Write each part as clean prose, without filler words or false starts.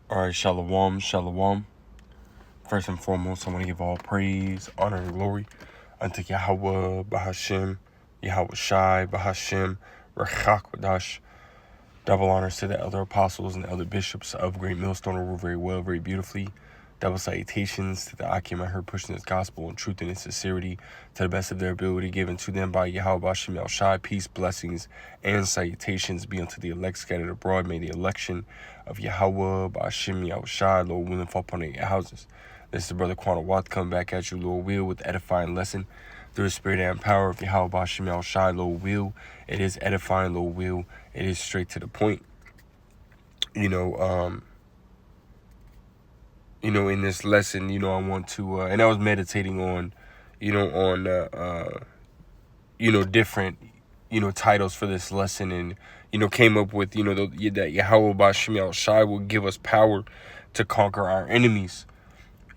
All right, shalom, shalom. First and foremost, I want to give all praise, honor, and glory unto Yahweh, Bahashem, Yahweh Shai, Bahashem, Rachak. Double honors to the elder apostles and the elder bishops of Great Millstone who rule very well, very beautifully. Double salutations to the Akim I heard pushing this gospel in truth and in sincerity to the best of their ability given to them by Yahweh Bashem El Shai. Peace, blessings, and salutations be unto the elect scattered abroad. May the election of Yahweh Bashem El Shai, Lord willing, fall upon their houses. This is Brother Quanah Watt coming back at you, Lord will, with edifying lesson through the spirit and power of Yahweh Bashem El Shai, Lord will. It is edifying, Lord will. It is straight to the point. In this lesson, I want to, and I was meditating on, different, titles for this lesson, and, came up with, that Yahweh Bashem El Shai will give us power to conquer our enemies,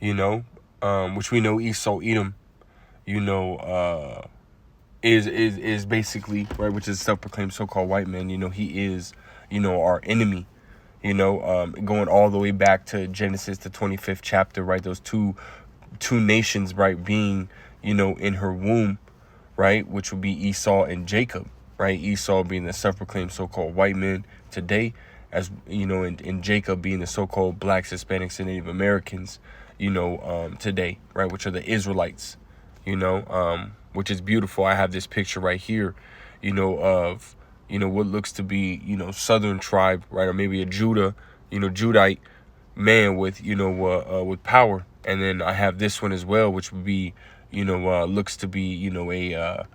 which we know Esau, Edom, is basically, right, which is self-proclaimed so-called white man, he is, our enemy. Going all the way back to Genesis, the 25th chapter, right? Those two nations, right, being, in her womb, right, which would be Esau and Jacob, right? Esau being the self-proclaimed so-called white man today, as and Jacob being the so-called blacks, Hispanics, and Native Americans, today, right, which are the Israelites, which is beautiful. I have this picture right here, of what looks to be, southern tribe, right? Or maybe a Judite man with, with power. And then I have this one as well, which would be, looks to be, a,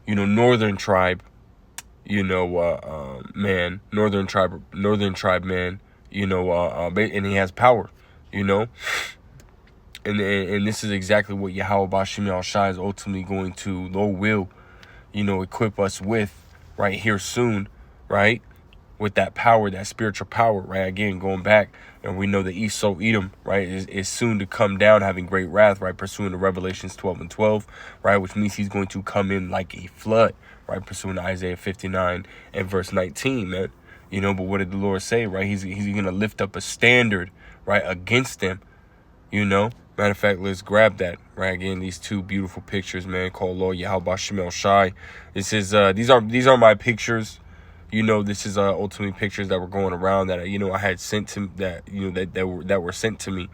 northern tribe, man, northern tribe man, and he has power, and this is exactly what Yahweh Bashem El Shai is ultimately going to, Lord will, equip us with, right here soon, right? With that power, that spiritual power, right? Again, going back, and we know that Esau, Edom, right, is soon to come down, having great wrath, right? Pursuing to Revelations 12 and 12, right? Which means he's going to come in like a flood, right? Pursuing to Isaiah 59 and verse 19, man. But what did the Lord say, right? He's going to lift up a standard, right, against them, Matter of fact, let's grab that, right? Again, these two beautiful pictures, man, called Lord Yahweh Bashem El Shai. This is, these are my pictures. This is ultimately pictures that were going around that, I had sent to, that were sent to me,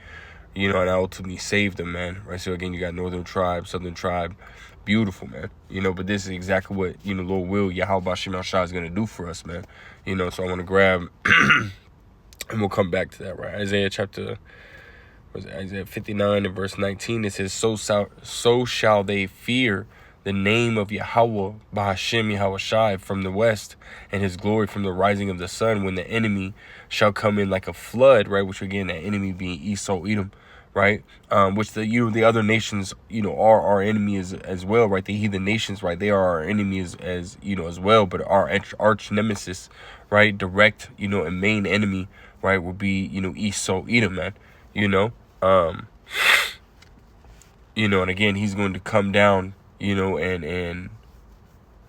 and I ultimately saved them, man, right? So again, you got northern tribe, southern tribe, beautiful, man, but this is exactly what, Lord will, Yahweh Bashem El Shai is going to do for us, man, so I want to grab, and we'll come back to that, right? Isaiah 59 and verse 19, it says, so shall they fear the name of Yahweh, Bahashem Yahweh Shai, from the west, and his glory from the rising of the sun, when the enemy shall come in like a flood, right? Which again, that enemy being Esau, Edom, right? Which the other nations, are our enemy as well, right? The heathen nations, right? They are our enemies as well, but our arch nemesis, right? Direct, and main enemy, right, will be, Esau, Edom, man, and again, he's going to come down, and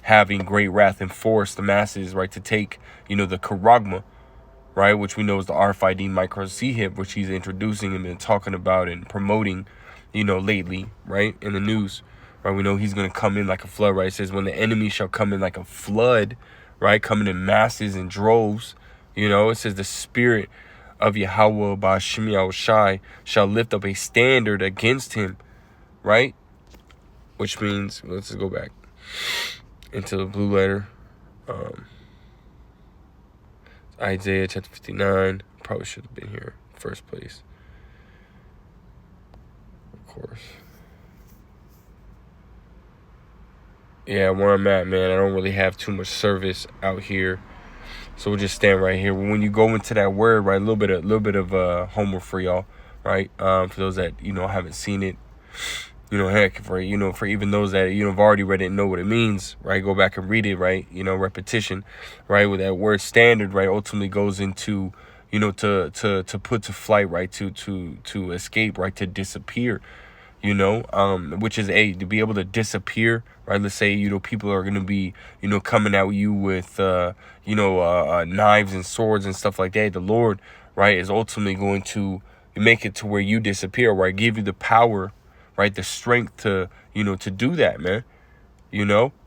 having great wrath and force the masses, right, to take, the charagma, right, which we know is the RFID micro C-hip, which he's introducing and been talking about and promoting, lately, right, in the news, right. We know he's going to come in like a flood, right. It says, when the enemy shall come in like a flood, right, coming in masses and droves, it says the spirit of Yahweh Bashem El Shai shall lift up a standard against him, right? Which means, let's just go back into the blue letter. Isaiah chapter 59. Probably should have been here in the first place. Of course. Yeah, where I'm at, man, I don't really have too much service out here. So we'll just stand right here. When you go into that word, right, a little bit of homework for y'all, right? For those that haven't seen it, heck, for even those that have already read it and know what it means, right? Go back and read it, right? Repetition, right? With that word standard, right, ultimately goes into to put to flight, right? To escape, right? To disappear. Which is to be able to disappear, right? Let's say, people are going to be, coming at you with, knives and swords and stuff like that. The Lord, right, is ultimately going to make it to where you disappear, right? Give you the power, right? The strength to, to do that, man.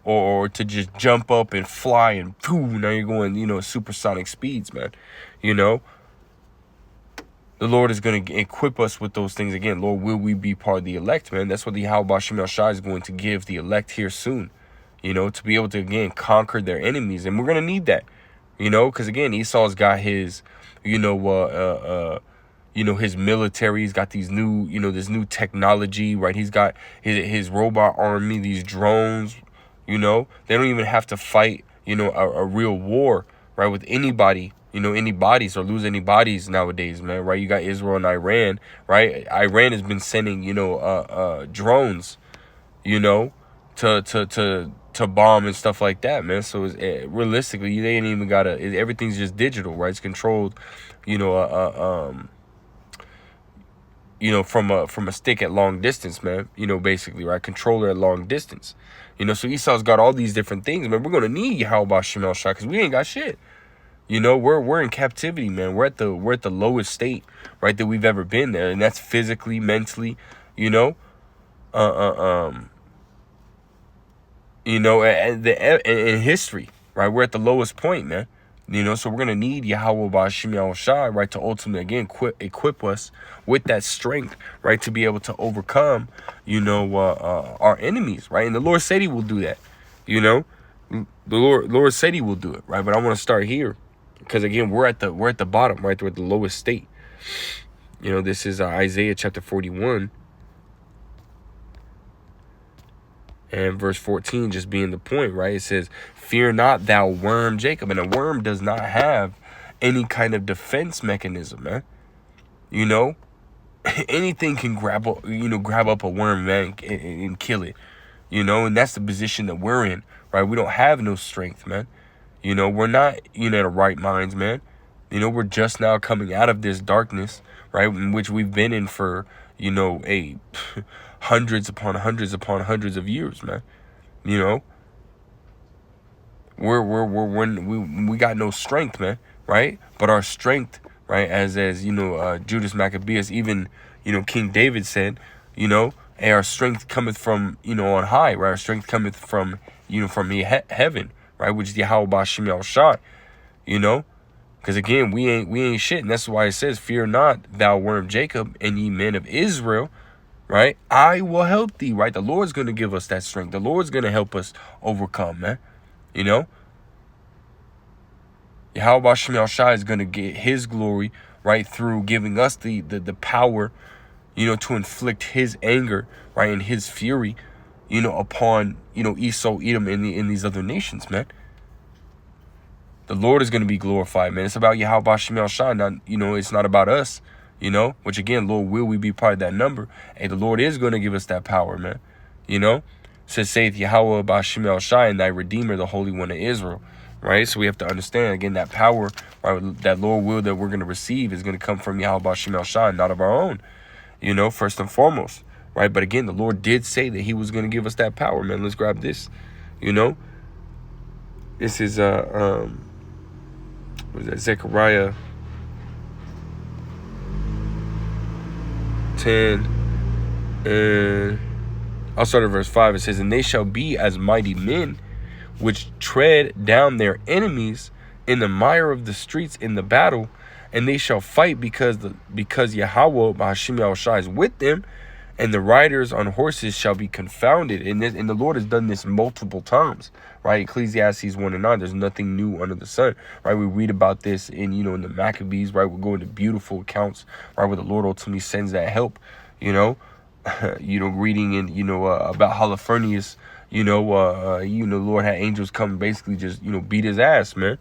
Or to just jump up and fly and boom, now you're going, supersonic speeds, man. The Lord is going to equip us with those things again. Lord, will we be part of the elect, man? That's what the Yahweh Shem Shai is going to give the elect here soon, to be able to, again, conquer their enemies. And we're going to need that, because, again, Esau's got his, his military. He's got these new, this new technology, right? He's got his robot army, these drones, they don't even have to fight, a real war, right, with anybody, any bodies or lose any bodies nowadays, man, right? You got Israel and Iran, right? Iran has been sending, drones, to bomb and stuff like that, man. So realistically, they ain't even gotta. Everything's just digital, right? It's controlled, from a stick at long distance, man. Basically, right? Controller at long distance. So Esau's got all these different things, man. We're gonna need Yahweh Shemel Shah because we ain't got shit. We're in captivity, man. We're at the lowest state, right, that we've ever been there, and that's physically, mentally, and in history, right? We're at the lowest point, man. So we're gonna need Yahweh Ba'Shem Shai, right, to ultimately again equip us with that strength, right, to be able to overcome, our enemies, right? And the Lord said He will do that, the Lord said He will do it, right? But I want to start here, because again, we're at the bottom, right? We're at the lowest state. This is Isaiah chapter 41. And verse 14 just being the point, right? It says, "Fear not, thou worm Jacob." And a worm does not have any kind of defense mechanism, man. Anything can grab up a worm, man, and kill it. And that's the position that we're in, right? We don't have no strength, man. We're not, in our right minds, man. We're just now coming out of this darkness, right, in which we've been in for, hundreds upon hundreds upon hundreds of years, man. We got no strength, man, right? But our strength, right, as Judas Maccabeus, even King David said, and our strength cometh from on high, right? Our strength cometh from from heaven, right? Which is Yahweh Ba'Shem Shai, because again we ain't shit, and that's why it says, "Fear not, thou worm Jacob, and ye men of Israel." Right? I will help thee, right? The Lord's going to give us that strength. The Lord's going to help us overcome, man. Yahweh Shemel Shai is going to get His glory, right, through giving us the power, to inflict His anger, right, and His fury, upon, Esau, Edom, in these other nations, man. The Lord is going to be glorified, man. It's about Yahweh Shemel Shai, not, it's not about us. Which again, Lord, will we be part of that number? Hey, the Lord is going to give us that power, man. Saith Yahweh Ba'Shem El Shai, and thy Redeemer, the Holy One of Israel, right? So we have to understand, again, that power, right, that Lord will that we're going to receive is going to come from Yahweh Ba'Shem El Shai, not of our own, first and foremost, right? But again, the Lord did say that He was going to give us that power, man. Let's grab this, This is, what is that, Zechariah 10, and I'll start at verse 5. It says, "And they shall be as mighty men, which tread down their enemies in the mire of the streets in the battle, and they shall fight because Yahweh Ba'Shem Yahushua is with them, and the riders on horses shall be confounded." And the Lord has done this multiple times, right? Ecclesiastes 1:9. There's nothing new under the sun, right? We read about this in in the Maccabees, right? We're going to beautiful accounts, right, where the Lord ultimately sends that help, reading in about Holofernes, the Lord had angels come basically just beat his ass, man,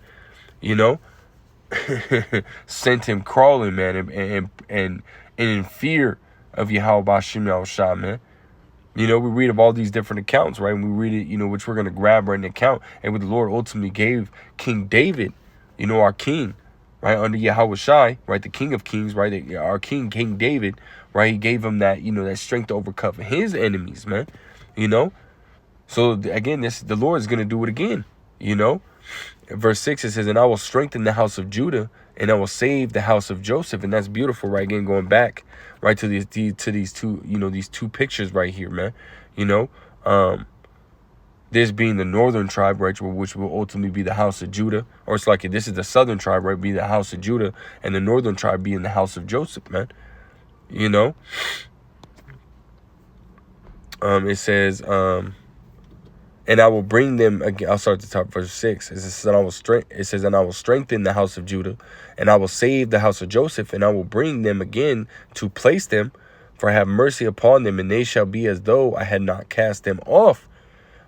sent him crawling, man, and in fear of Yahweh Ba'Shem Yahushua, man. We read of all these different accounts, right? And we read it, which we're going to grab right in the account. And what the Lord ultimately gave King David, our king, right, under Yahweh Shai, right, the King of Kings, right, our King David, right, He gave him that, that strength to overcome his enemies, man, So again, the Lord is going to do it again, Verse 6, it says, and I will strengthen the house of Judah, and I will save the house of Joseph. And that's beautiful, right? Again, going back, right, to these two, these two pictures right here, man. This being the northern tribe, right, which will ultimately be the house of Judah. Or it's like, this is the southern tribe, right, be the house of Judah, and the northern tribe being the house of Joseph, man. It says, and I will bring them again. I'll start at the top, verse 6. It says, and I will strengthen the house of Judah, and I will save the house of Joseph, and I will bring them again to place them, for I have mercy upon them, and they shall be as though I had not cast them off.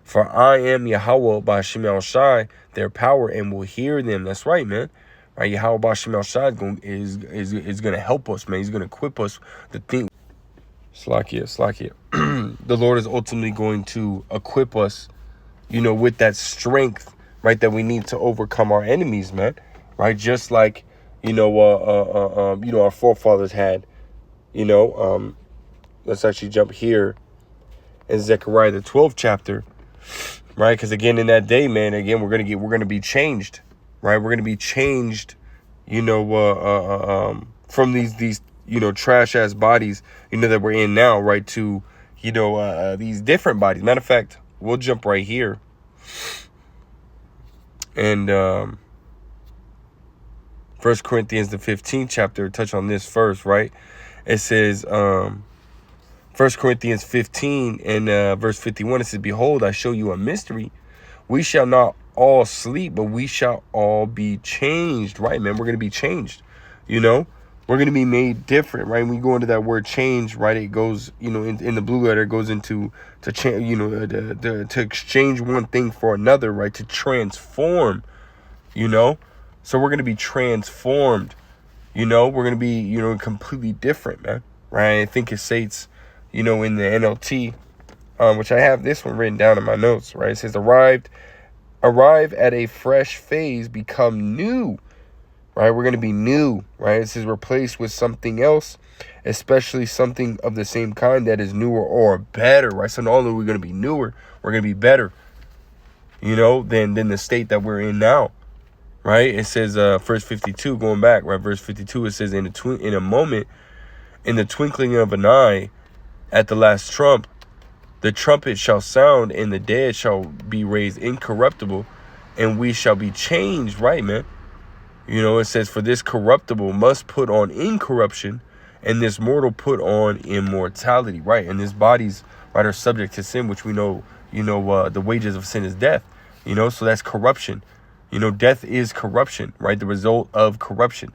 For I am Yahweh Ba'Shem Shai, their power, and will hear them. That's right, man. Right, Yahweh Ba'Shem Shai is going to help us, man. He's going to equip us to think. Slakia. The Lord is ultimately going to equip us, with that strength, right, that we need to overcome our enemies, man. Right, just like, our forefathers had. Let's actually jump here in Zechariah the 12th chapter, right? Because again, in that day, man, again, we're gonna be changed, right? We're gonna be changed, from these trash ass bodies, that we're in now, right, to these different bodies. Matter of fact, we'll jump right here, and 1 Corinthians the 15th chapter, touch on this first, right? It says 1 Corinthians 15 and verse 51, it says, behold, I show you a mystery. We shall not all sleep, but we shall all be changed, right, man? We're going to be changed, We're going to be made different, right? When we go into that word change, right, it goes, in the blue letter, it goes into to change, to exchange one thing for another, right? To transform, So we're going to be transformed, we're going to be, completely different, man, right? I think it states, in the NLT, which I have this one written down in my notes, right? It says, arrive at a fresh phase, become new, right? We're going to be new, right? It says replaced with something else, especially something of the same kind that is newer or better, right? So not only are we going to be newer, we're going to be better, than the state that we're in now, right? It says, verse 52, going back, right? Verse 52, it says, in a moment, in the twinkling of an eye, at the last trump, the trumpet shall sound, and the dead shall be raised incorruptible, and we shall be changed, right, man? It says, for this corruptible must put on incorruption, and this mortal put on immortality, right? And this bodies, right, are subject to sin, which we know, the wages of sin is death, so that's corruption. Death is corruption, right? The result of corruption,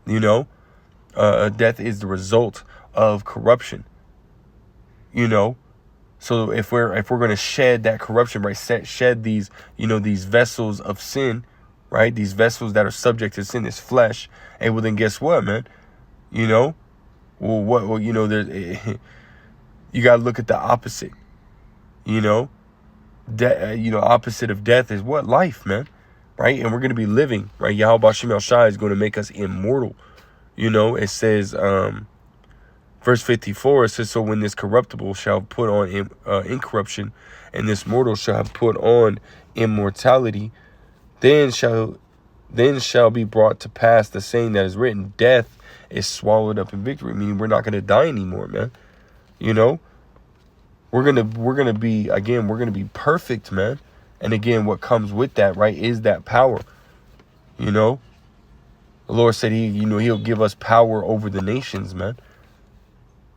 death is the result of corruption, So if we're going to shed that corruption, right, shed these, these vessels of sin, right, these vessels that are subject to sin, this flesh, and well, then guess what, man? You got to look at the opposite, opposite of death is what? Life, man, right? And we're going to be living, right? Yahweh Ba'Shem Shai is going to make us immortal. It says, verse 54, it says, so when this corruptible shall put on incorruption, and this mortal shall have put on immortality, then shall be brought to pass the saying that is written, death is swallowed up in victory. Meaning we're not going to die anymore, man. We're gonna be perfect, man. And again, what comes with that, right, is that power. The Lord said he'll give us power over the nations, man.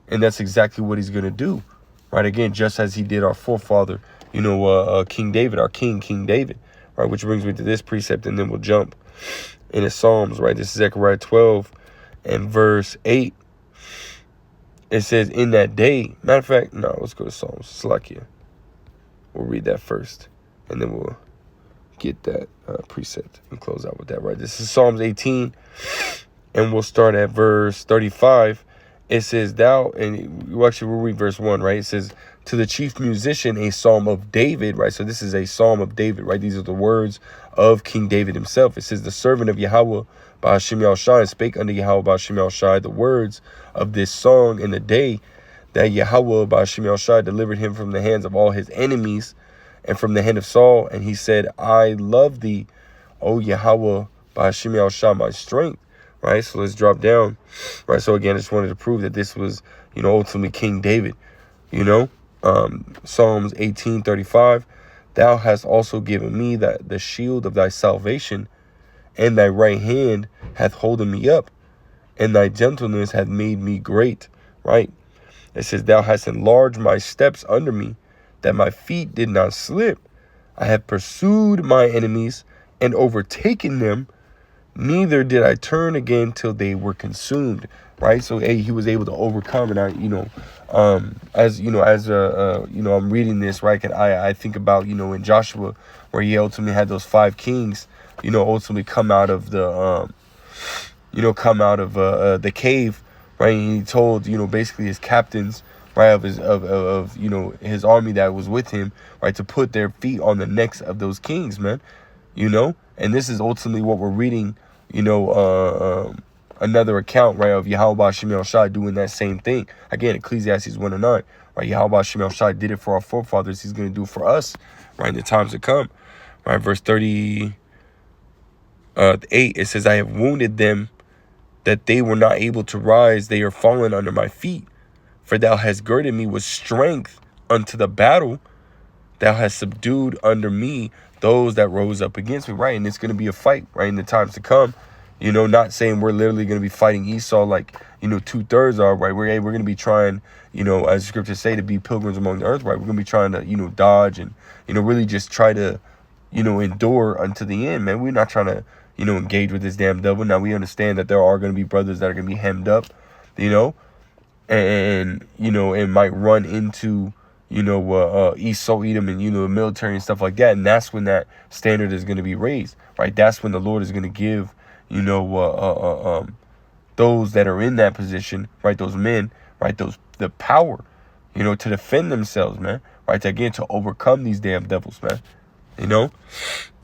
And that's exactly what he's going to do, right? Again, just as he did our forefather, King David, our King David, right? Which brings me to this precept, and then we'll jump into Psalms, right? This is Zechariah 12 and verse 8. It says, in that day, matter of fact, no, let's go to Psalms. Slakia. We'll read that first, and then we'll get that precept and close out with that, right? This is Psalms 18, and we'll start at verse 35. It says, we'll read verse 1, right? It says, to the chief musician, a psalm of David, right? So this is a psalm of David, right? These are the words of King David himself. It says, the servant of Yahweh Ba'Shem Shai spake unto Yahweh Ba'Shem Shai the words of this song in the day that Yahweh Ba'Shem Shai delivered him from the hands of all his enemies and from the hand of Saul. And he said, I love thee, O Yahweh, Ba'Hashem Yahushua, my strength. Right, so let's drop down. Right, so again, I just wanted to prove that this was, ultimately King David. Psalms 18:35. Thou hast also given me the shield of thy salvation, and thy right hand hath holden me up, and thy gentleness hath made me great. Right? It says, thou hast enlarged my steps under me, that my feet did not slip. I have pursued my enemies and overtaken them, neither did I turn again till they were consumed. Right? So, he was able to overcome. And I'm reading this, right? And I think about, in Joshua, where he ultimately had those 5 kings, ultimately come out of the, the cave, right? And he told, basically his captains, right, of his army that was with him, right, to put their feet on the necks of those kings, man, and this is ultimately what we're reading, another account, right, of Yahweh Ba'Hashem Yahushua doing that same thing. Again, Ecclesiastes 1:9, right? Yahweh Ba'Hashem Yahushua did it for our forefathers. He's going to do it for us, right, in the times to come, right? Verse 38, it says, I have wounded them that they were not able to rise. They are fallen under my feet. For thou hast girded me with strength unto the battle. Thou hast subdued under me those that rose up against me, right? And it's going to be a fight, right, in the times to come. Not saying we're literally going to be fighting Esau like, 2/3 are, right? We're going to be trying, as scriptures say, to be pilgrims among the earth, right? We're going to be trying to, dodge and, really just try to, endure unto the end, man. We're not trying to, engage with this damn devil. Now, we understand that there are going to be brothers that are going to be hemmed up, and, it might run into, Esau, Edom, and, the military and stuff like that. And that's when that standard is going to be raised, right? That's when the Lord is going to give, those that are in that position, right, those men, right, the power, to defend themselves, man, right, to overcome these damn devils, man.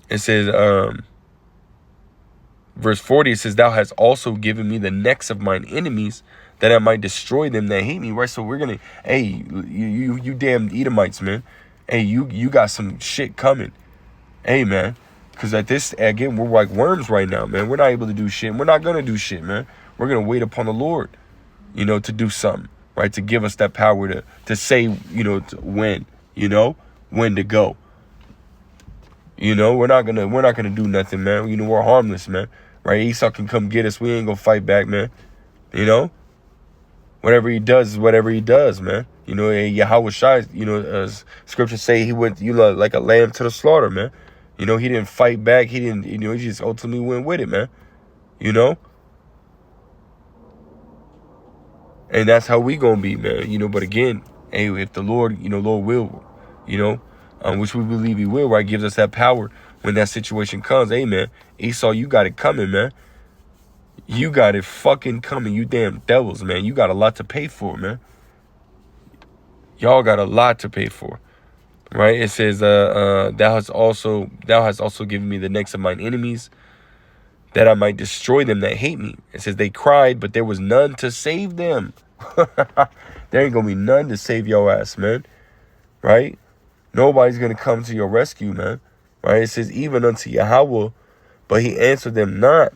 It says, verse 40, it says, thou hast also given me the necks of mine enemies, that I might destroy them that hate me, right? So we're gonna, you damn Edomites, man, you got some shit coming, man. Because at this, again, we're like worms right now, man. We're not able to do shit. We're not going to do shit, man. We're going to wait upon the Lord, to do something, right? To give us that power to say, when to go. We're not going to do nothing, man. We're harmless, man. Right? Esau can come get us. We ain't going to fight back, man. Whatever he does is whatever he does, man. Yahweh Shai, as scriptures say, he went, like a lamb to the slaughter, man. He didn't fight back. He didn't, he just ultimately went with it, man. And that's how we gonna be, man. But again, if the Lord, Lord will, which we believe he will, right, gives us that power when that situation comes. Man, Esau, you got it coming, man. You got it fucking coming, you damn devils, man. You got a lot to pay for, man. Y'all got a lot to pay for. Right, it says, thou hast also given me the necks of mine enemies, that I might destroy them that hate me. It says, they cried, but there was none to save them. There ain't gonna be none to save your ass, man. Right? Nobody's gonna come to your rescue, man. Right? It says, even unto Yahweh, but he answered them not.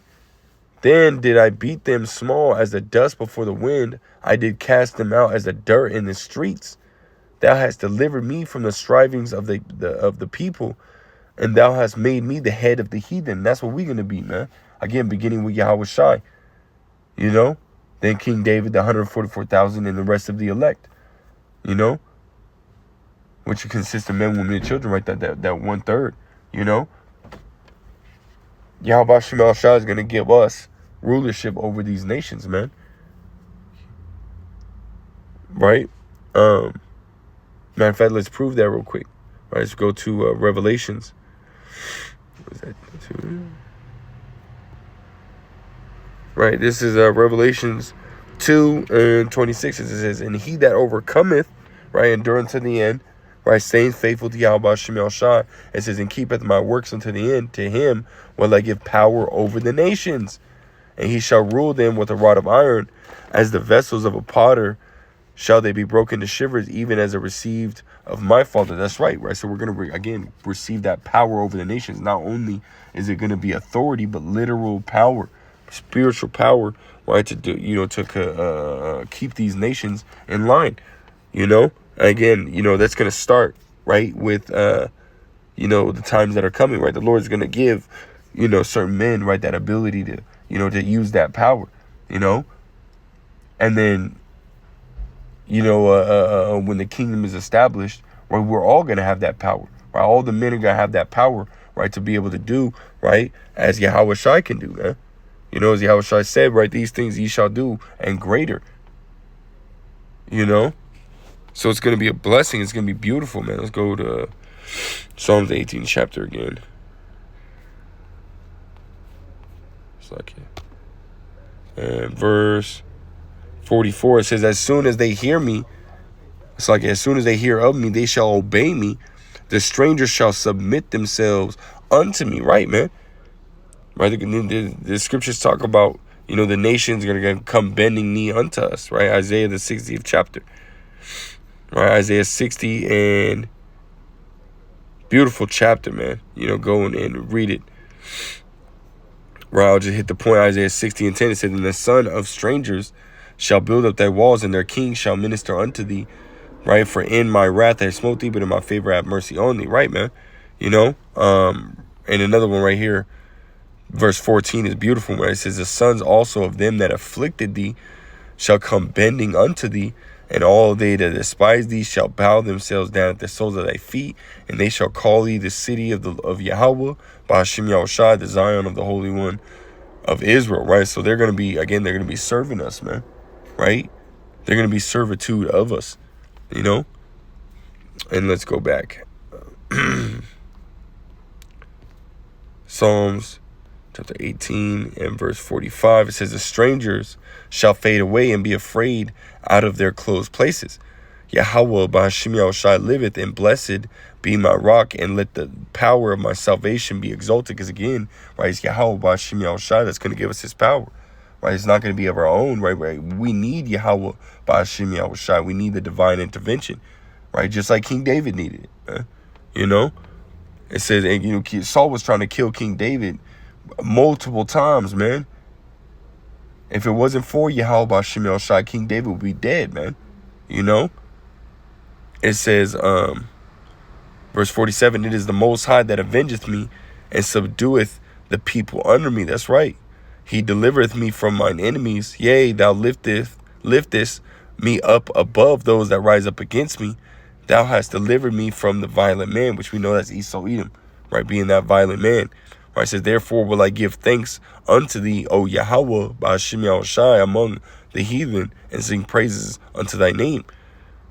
Then did I beat them small as the dust before the wind. I did cast them out as the dirt in the streets. Thou hast delivered me from the strivings of the people, and thou hast made me the head of the heathen. That's what we're going to be, man. Again, beginning with Yahweh Shai. Then King David, the 144,000, and the rest of the elect. Which consists of men, women, and children, right? That 1/3. Yahweh Shai is going to give us rulership over these nations, man. Right? Matter of fact, let's prove that real quick. All right, let's go to Revelations. What is that? Right, this is Revelations 2:26. It says, and he that overcometh, right, endure unto the end, right, staying faithful to Yahweh Shemel Shai. It says, and keepeth my works unto the end. To him will I give power over the nations, and he shall rule them with a rod of iron, as the vessels of a potter shall they be broken to shivers, even as I received of my Father. That's right, right? So we're going to, again, receive that power over the nations. Not only is it going to be authority, but literal power, spiritual power, right? To do, to keep these nations in line, Again, that's going to start, right, with, the times that are coming, right? The Lord's going to give, certain men, right, that ability to, to use that power, and then, when the kingdom is established, right, we're all going to have that power, right? All the men are going to have that power, right, to be able to do, right, as Yahweh Shai can do, man. As Yahweh Shai said, right, these things ye shall do, and greater, So it's going to be a blessing. It's going to be beautiful, man. Let's go to Psalms 18 chapter again. It's like it. And verse 44, it says, as soon as they hear me, it's like, as soon as they hear of me, they shall obey me. The strangers shall submit themselves unto me. Right, man? Right? The scriptures talk about, the nations are going to come bending knee unto us. Right? Isaiah, the 60th chapter. Right? Isaiah 60, and beautiful chapter, man. Go and read it. Right? I'll just hit the point. Isaiah 60 and 10. It says, and the son of strangers shall build up thy walls, and their king shall minister unto thee. Right, for in my wrath I smote thee, but in my favor I have mercy on thee. Right, man. And another one right here, verse 14 is beautiful, where it says, the sons also of them that afflicted thee shall come bending unto thee, and all they that despise thee shall bow themselves down at the soles of thy feet, and they shall call thee the city of Yahweh, Ba'ashem Yahushai, the Zion of the Holy One of Israel. Right, so they're going to be serving us, man. Right, they're going to be servitude of us. And let's go back. Psalms chapter 18 and verse 45. It says, the strangers shall fade away and be afraid out of their closed places. Yahweh Ba'ashem Yahushai liveth, and blessed be my rock, and let the power of my salvation be exalted. Because again, right, it's Yahweh Ba'ashem Yahushai that's going to give us his power. Right, it's not going to be of our own, right? We need Yahweh Ba'ashem Yahushai. We need the divine intervention, right? Just like King David needed it, It says, and Saul was trying to kill King David multiple times, man. If it wasn't for Yahweh Ba'ashem Yahushai, King David would be dead, man. It says, verse 47, it is the Most High that avengeth me, and subdueth the people under me. That's right. He delivereth me from mine enemies. Yea, thou liftest me up above those that rise up against me. Thou hast delivered me from the violent man, which we know that's Esau Edom, right, being that violent man. Right, it says, therefore will I give thanks unto thee, O Yahweh, Ba'ashem Yahushai, among the heathen, and sing praises unto thy name.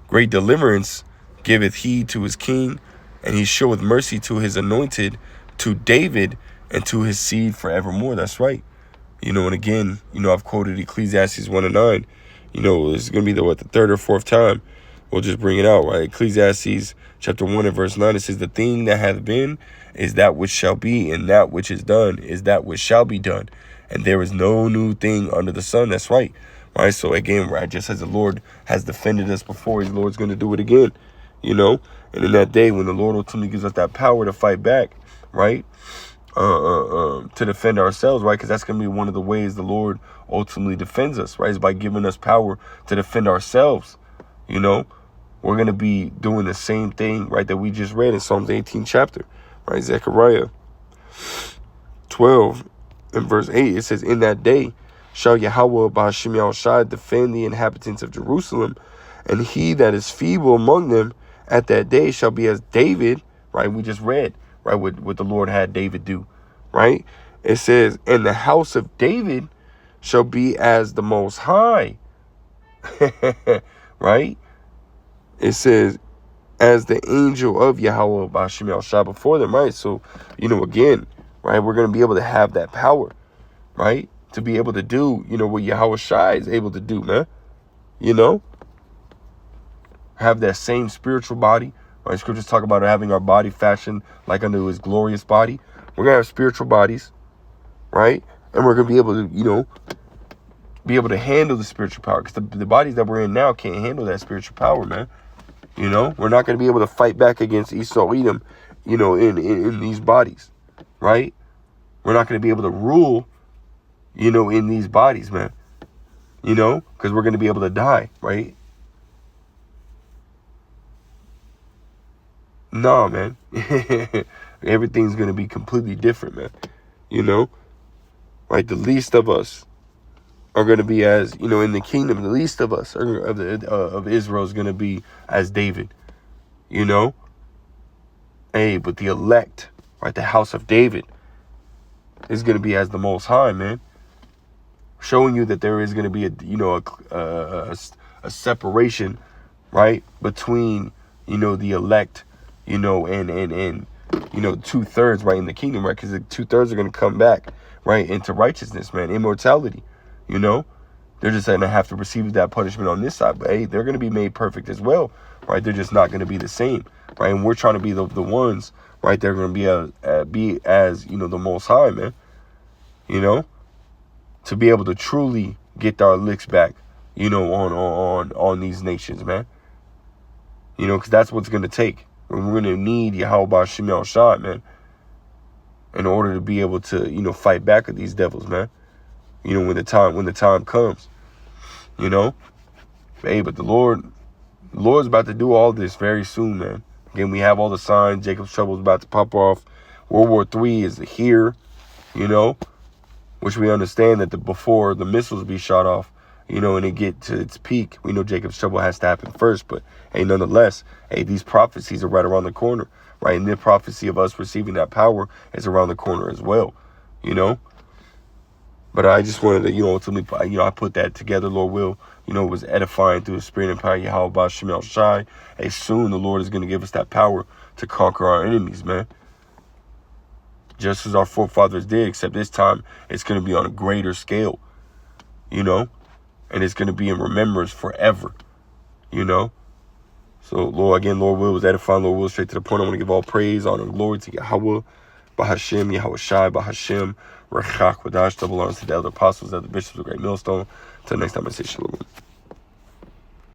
Great deliverance giveth he to his king, and he showeth mercy to his anointed, to David, and to his seed forevermore. That's right. And again, I've quoted Ecclesiastes 1 and 9. This is going to be the third or fourth time. We'll just bring it out, right? Ecclesiastes chapter 1 and verse 9, it says, the thing that hath been is that which shall be, and that which is done is that which shall be done. And there is no new thing under the sun. That's right. Right? So again, right, just as the Lord has defended us before, the Lord's going to do it again, And in that day when the Lord ultimately gives us that power to fight back, right? To defend ourselves, right? Because that's going to be one of the ways the Lord ultimately defends us, right? Is by giving us power to defend ourselves. We're going to be doing the same thing, right, that we just read in Psalms 18 chapter, right? Zechariah 12 and verse 8, it says, in that day shall Yahweh Ba'ashem Yahushai defend the inhabitants of Jerusalem, and he that is feeble among them at that day shall be as David, right? We just read, right, what the Lord had David do, right? It says, and the house of David shall be as the Most High, right? It says, as the angel of Yahweh Ba'ashem Yahushai before them, right? So, again, right, we're going to be able to have that power, right? To be able to do, what Yahweh Shai is able to do, man. Have that same spiritual body. Right? Scriptures talk about having our body fashioned like unto his glorious body. We're going to have spiritual bodies, right? And we're going to be able to, be able to handle the spiritual power, because the bodies that we're in now can't handle that spiritual power, man. You know, we're not going to be able to fight back against Esau, Edom, you know, in these bodies, right? We're not going to be able to rule, you know, in these bodies, man. You know, because we're going to be able to die, right? Nah, man. Everything's going to be completely different, man. You know, like the least of us are going to be as, you know, in the kingdom, the least of us of Israel is going to be as David, you know. Hey, but the elect, right, the house of David is going to be as the Most High, man. Showing you that there is going to be a separation, right, between, you know, the elect, you know, and you know, 2/3, right, in the kingdom, right, because the 2/3 are going to come back, right, into righteousness, man, immortality, you know. They're just going to have to receive that punishment on this side, but hey, they're going to be made perfect as well, right? They're just not going to be the same, right? And we're trying to be the ones, right? They're going to be as, you know, the Most High, man, you know, to be able to truly get our licks back, you know, on these nations, man. You know, because that's what's going to take. We're going to need Yahweh Shem Shai, man, in order to be able to, you know, fight back with these devils, man. You know, when the time comes, you know. Hey, but the Lord's about to do all this very soon, man. Again, we have all the signs. Jacob's trouble is about to pop off. World War III is here, you know, which we understand that before the missiles be shot off, you know, and it get to its peak, we know Jacob's trouble has to happen first. But hey, nonetheless, hey, these prophecies are right around the corner, right? And the prophecy of us receiving that power is around the corner as well, you know. But I just wanted to, you know, ultimately, you know, I put that together, Lord will. You know, it was edifying through the spirit and power, Yahweh Shem Shai. Hey, soon the Lord is going to give us that power to conquer our enemies, man. Just as our forefathers did, except this time it's going to be on a greater scale, you know. And it's going to be in remembrance forever, you know. So, Lord will was edifying, Lord will, straight to the point. I want to give all praise, honor, and glory to Yahweh, Bahashem, Yahweh Shai, Bahashem, Rechak, Wadash, double honors to the elder apostles, the bishops of the great millstone. Until next time, I say shalom.